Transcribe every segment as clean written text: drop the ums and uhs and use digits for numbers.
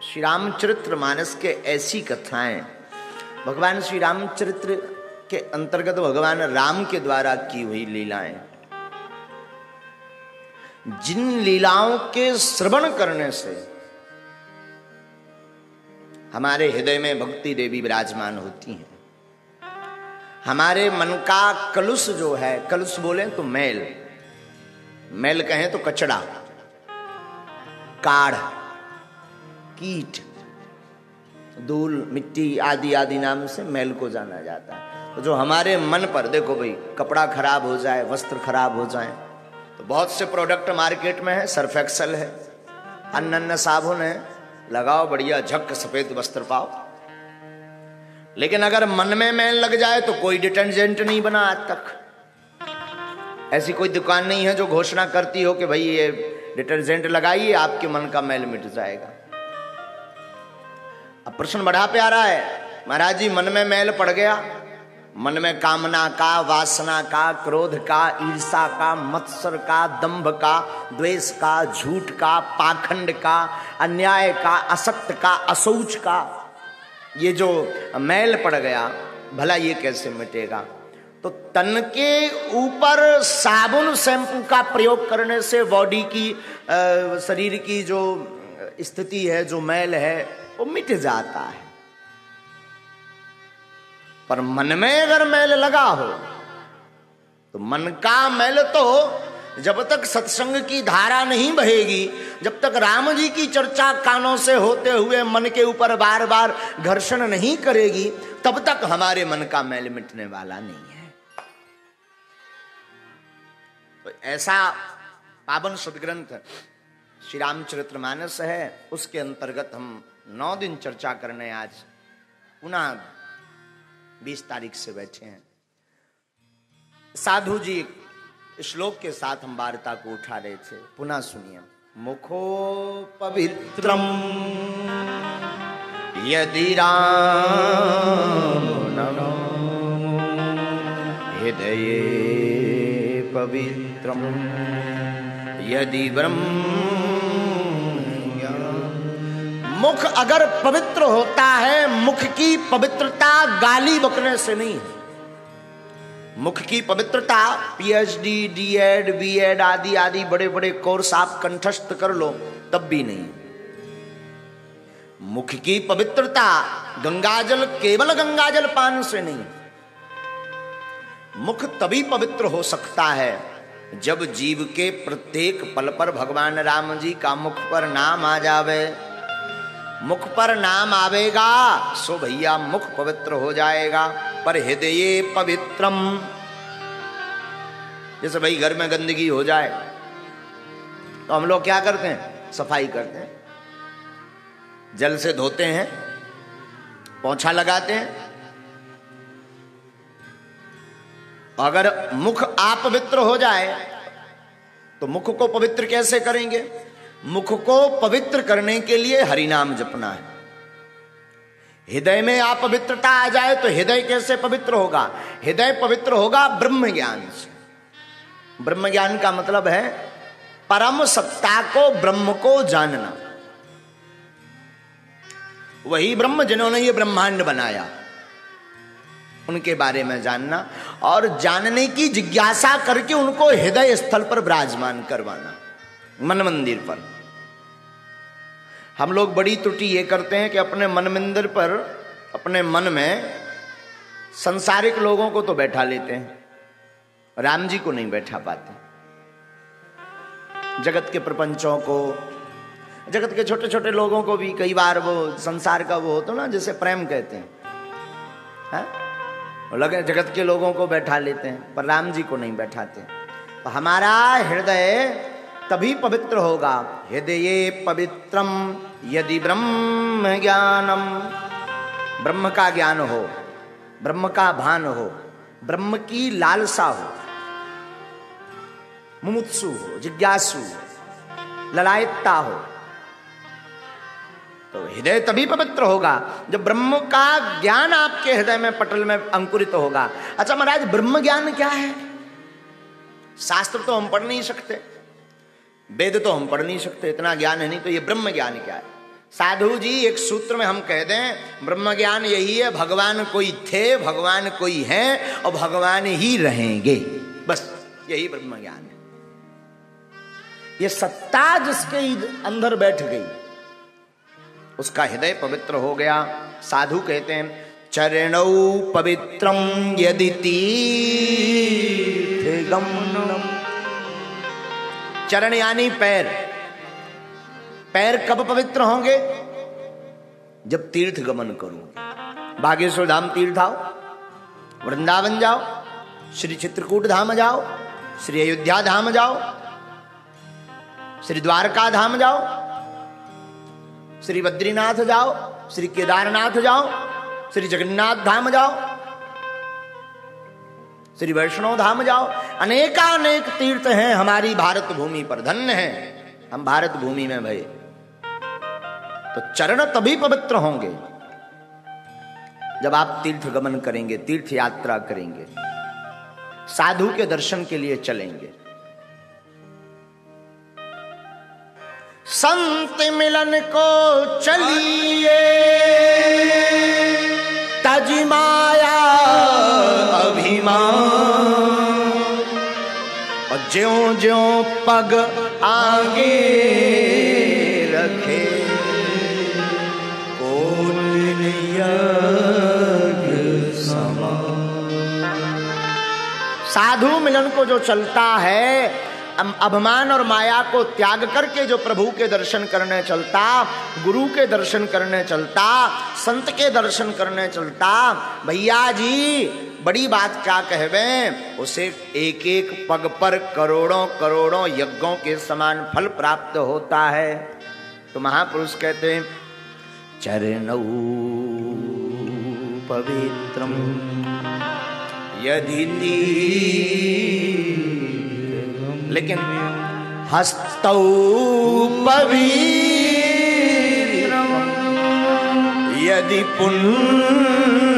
श्री रामचरितमानस के ऐसी कथाएं भगवान श्री रामचरित्र के अंतर्गत भगवान राम के द्वारा की हुई लीलाएं, जिन लीलाओं के श्रवण करने से हमारे हृदय में भक्ति देवी विराजमान होती हैं। हमारे मन का कलुष जो है, कलुष बोले तो मैल, मैल कहें तो कचड़ा, काढ़, कीट, धूल, मिट्टी आदि आदि नाम से मैल को जाना जाता है। तो जो हमारे मन पर, देखो भाई, कपड़ा खराब हो जाए, वस्त्र खराब हो जाए, तो बहुत से प्रोडक्ट मार्केट में है, सर्फ एक्सेल है, अन्य साबुन है, लगाओ बढ़िया झक सफेद वस्त्र पाओ। लेकिन अगर मन में मैल लग जाए तो कोई डिटर्जेंट नहीं बना आज तक। ऐसी कोई दुकान नहीं है जो घोषणा करती हो कि भाई ये डिटर्जेंट लगाइए आपके मन का मैल मिट जाएगा। अब प्रश्न बड़ा प्यारा है, महाराज जी मन में मैल पड़ गया, मन में कामना का, वासना का, क्रोध का, ईर्षा का, मत्सर का, दंभ का, द्वेष का, झूठ का, पाखंड का, अन्याय का, असत्य का, अशौच का, ये जो मैल पड़ गया, भला ये कैसे मिटेगा? तो तन के ऊपर साबुन शैम्पू का प्रयोग करने से बॉडी की, शरीर की जो स्थिति है, जो मैल है, वो मिट जाता है। पर मन में अगर मैल लगा हो तो मन का मैल तो जब तक सत्संग की धारा नहीं बहेगी, जब तक राम जी की चर्चा कानों से होते हुए मन के ऊपर बार बार घर्षण नहीं करेगी, तब तक हमारे मन का मैल मिटने वाला नहीं है। तो ऐसा पावन सद्ग्रंथ श्री रामचरितमानस है, उसके अंतर्गत हम 9 दिन चर्चा करने आज पुनः 20 तारीख से बैठे हैं। साधु जी श्लोक के साथ हम वार्ता को उठा रहे थे, पुनः सुनिए। मुखो पवित्रम यदि राम नमो, हृदये पवित्रम यदि ब्रह्म। मुख अगर पवित्र होता है, मुख की पवित्रता गाली बकने से नहीं है। मुख की पवित्रता पीएचडी, डीएड, बीएड आदि आदि बड़े बड़े कोर्स आप कंठस्थ कर लो तब भी नहीं। मुख की पवित्रता गंगाजल, केवल गंगाजल पान से नहीं। मुख तभी पवित्र हो सकता है जब जीव के प्रत्येक पल पर भगवान राम जी का मुख पर नाम आ जावे। मुख पर नाम आवेगा सो भैया मुख पवित्र हो जाएगा। पर हृदये पवित्रम, जैसे भाई घर में गंदगी हो जाए तो हम लोग क्या करते हैं? सफाई करते हैं, जल से धोते हैं, पोंछा लगाते हैं। अगर मुख अपवित्र हो जाए तो मुख को पवित्र कैसे करेंगे? मुख को पवित्र करने के लिए हरि नाम जपना है। हृदय में अपवित्रता आ जाए तो हृदय कैसे पवित्र होगा? हृदय पवित्र होगा ब्रह्म ज्ञान से। ब्रह्म ज्ञान का मतलब है परम सत्ता को, ब्रह्म को जानना। वही ब्रह्म जिन्होंने ये ब्रह्मांड बनाया, उनके बारे में जानना और जानने की जिज्ञासा करके उनको हृदय स्थल पर विराजमान करवाना, मन मंदिर पर। हम लोग बड़ी त्रुटि ये करते हैं कि अपने मन मंदिर पर, अपने मन में संसारिक लोगों को तो बैठा लेते हैं, राम जी को नहीं बैठा पाते। जगत के प्रपंचों को, जगत के छोटे छोटे लोगों को भी कई बार वो संसार का वो होता ना, जैसे प्रेम कहते हैं, लगे जगत के लोगों को बैठा लेते हैं, पर राम जी को नहीं बैठाते। तो हमारा हृदय तभी पवित्र होगा। हृदये पवित्रम यदि ब्रह्म ज्ञानम, ब्रह्म का ज्ञान हो, ब्रह्म का भान हो, ब्रह्म की लालसा हो, मुमुत्सु हो, जिज्ञासु हो, ललायतता हो, तो हृदय तभी पवित्र होगा जब ब्रह्म का ज्ञान आपके हृदय में, पटल में अंकुरित होगा। अच्छा महाराज, ब्रह्म ज्ञान क्या है? शास्त्र तो हम पढ़ नहीं सकते, वेद तो हम पढ़ नहीं सकते, इतना ज्ञान है नहीं, तो ये ब्रह्म ज्ञान क्या है? साधु जी एक सूत्र में हम कह दें, ब्रह्म ज्ञान यही है, भगवान कोई थे, भगवान कोई है और भगवान ही रहेंगे, बस यही ब्रह्म ज्ञान है। ये सत्ता जिसके अंदर बैठ गई उसका हृदय पवित्र हो गया। साधु कहते हैं चरणौ पवित्रम यदि तीर्थगमनम। चरण यानी पैर। पैर कब पवित्र होंगे? जब तीर्थ गमन करोगे। बागेश्वर धाम तीर्थ आओ, वृंदावन जाओ, श्री चित्रकूट धाम जाओ, श्री अयोध्या धाम जाओ, श्री द्वारका धाम जाओ, श्री बद्रीनाथ जाओ, श्री केदारनाथ जाओ, श्री जगन्नाथ धाम जाओ, श्री वैष्णव धाम जाओ। अनेकानेक तीर्थ हैं हमारी भारत भूमि पर, धन्य हैं हम भारत भूमि में भये। तो चरण तभी पवित्र होंगे जब आप तीर्थ गमन करेंगे, तीर्थ यात्रा करेंगे, साधु के दर्शन के लिए चलेंगे। संत मिलन को चलिए तज माया अभिमान, और ज्यों ज्यों पग आगे रखे कोटिन यज्ञ समान। साधु मिलन को जो चलता है, अभिमान और माया को त्याग करके जो प्रभु के दर्शन करने चलता, गुरु के दर्शन करने चलता, संत के दर्शन करने चलता, भैया जी बड़ी बात क्या कहवे, उसे एक एक पग पर करोड़ों करोड़ों यज्ञों के समान फल प्राप्त होता है। तो महापुरुष कहते हैं चरणौ पवित्रम यदि लेकिन हस्तौ पवित्रम यदि पुण्यदान,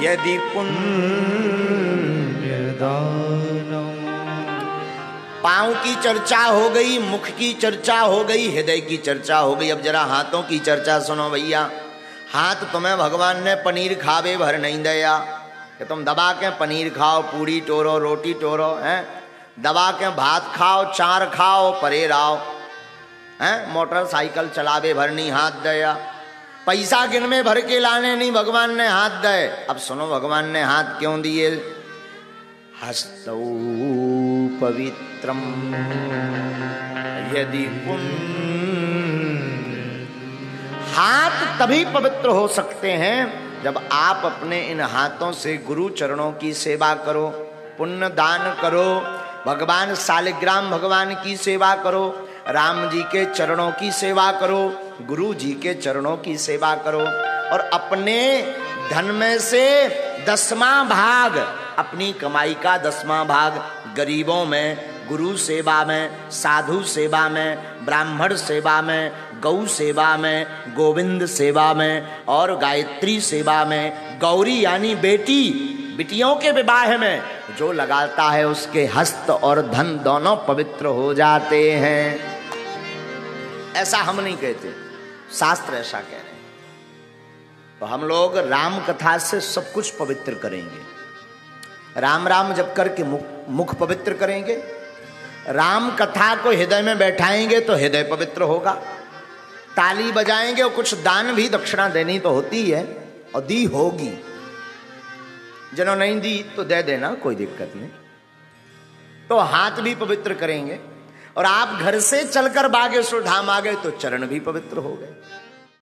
यदि पुण्यदान। पांव की चर्चा हो गई, मुख की चर्चा हो गई, हृदय की चर्चा हो गई। अब जरा हाथों की चर्चा सुनो भैया। हाथ तुम्हें भगवान ने पनीर खावे भर नहीं दिया कि तुम दबा के पनीर खाओ, पूड़ी टोरो, रोटी टोरो, हैं दबा के भात खाओ, चार खाओ, परे रहो, हैं मोटरसाइकिल चलावे भर नहीं हाथ दया, पैसा गिन में भर के लाने नहीं भगवान ने हाथ दे। अब सुनो भगवान ने हाथ क्यों दिए। हस्तौ पवित्रम यदि हाथ तभी पवित्र हो सकते हैं जब आप अपने इन हाथों से गुरु चरणों की सेवा करो, पुण्य दान करो, भगवान शालिग्राम भगवान की सेवा करो, राम जी के चरणों की सेवा करो, गुरु जी के चरणों की सेवा करो, और अपने धन में से 10वां भाग, अपनी कमाई का 10वां भाग गरीबों में, गुरु सेवा में, साधु सेवा में, ब्राह्मण सेवा में, गौ सेवा में, गोविंद सेवा में और गायत्री सेवा में, गौरी यानी बेटी, बिटियों के विवाह में जो लगाता है उसके हस्त और धन दोनों पवित्र हो जाते हैं। ऐसा हम नहीं कहते, शास्त्र ऐसा कह रहे हैं। तो हम लोग राम कथा से सब कुछ पवित्र करेंगे। राम राम जप करके मुख पवित्र करेंगे, राम कथा को हृदय में बैठाएंगे तो हृदय पवित्र होगा। ताली बजाएंगे और कुछ दान भी दक्षिणा देनी तो होती है और दी होगी, जिन्होंने नहीं दी तो दे देना, कोई दिक्कत नहीं। तो हाथ भी पवित्र करेंगे, और आप घर से चलकर बागेश्वर धाम आ गए तो चरण भी पवित्र हो गए।